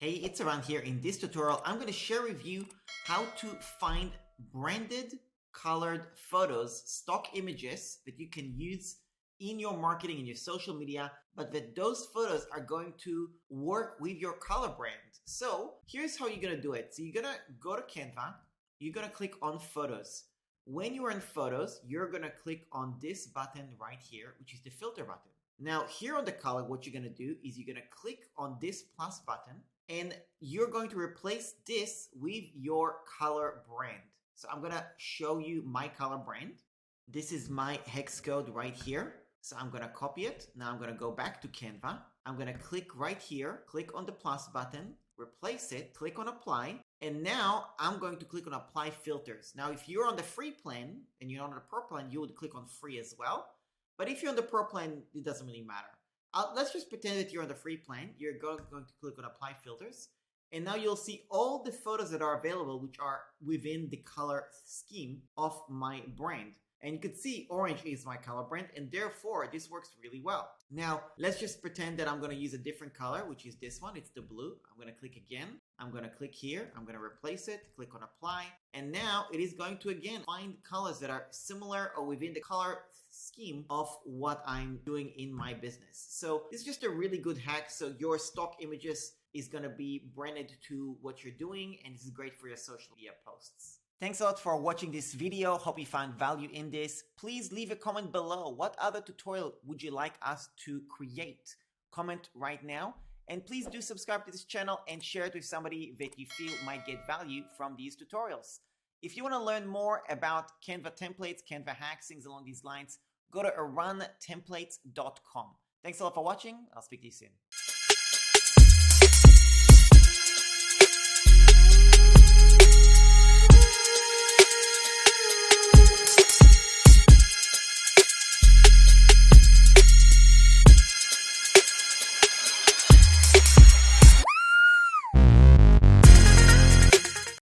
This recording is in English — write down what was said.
Hey, it's around here. In this tutorial, I'm going to share with you how to find branded colored photos, stock images that you can use in your marketing, in your social media, but that those photos are going to work with your color brand. So here's how you're going to do it. So you're going to go to Canva, you're going to click on photos. When you are in photos, you're going to click on this button right here, which is the filter button. Now here on the color, what you're going to do is you're going to click on this plus button, and you're going to replace this with your color brand. So I'm going to show you my color brand. This is my hex code right here. So I'm going to copy it. Now I'm going to go back to Canva. I'm going to click right here, click on the plus button, replace it, click on apply. And now I'm going to click on apply filters. Now, if you're on the free plan and you're on the pro plan, you would click on free as well. But if you're on the pro plan, it doesn't really matter. Let's just pretend that you're on the free plan. You're going to click on apply filters. And now you'll see all the photos that are available, which are within the color scheme of my brand. And you can see orange is my color brand, and therefore this works really well. Now, let's just pretend that I'm going to use a different color, which is this one. It's the blue. I'm going to click again. I'm going to click here. I'm going to replace it, click on apply. And now it is going to, again, find colors that are similar or within the color scheme of what I'm doing in my business. So this is just a really good hack. So your stock images is going to be branded to what you're doing, and this is great for your social media posts. Thanks a lot for watching this video. Hope you found value in this. Please leave a comment below. What other tutorial would you like us to create? Comment right now. And please do subscribe to this channel and share it with somebody that you feel might get value from these tutorials. If you want to learn more about Canva templates, Canva hacks, things along these lines, go to arantemplates.com. Thanks a lot for watching. I'll speak to you soon.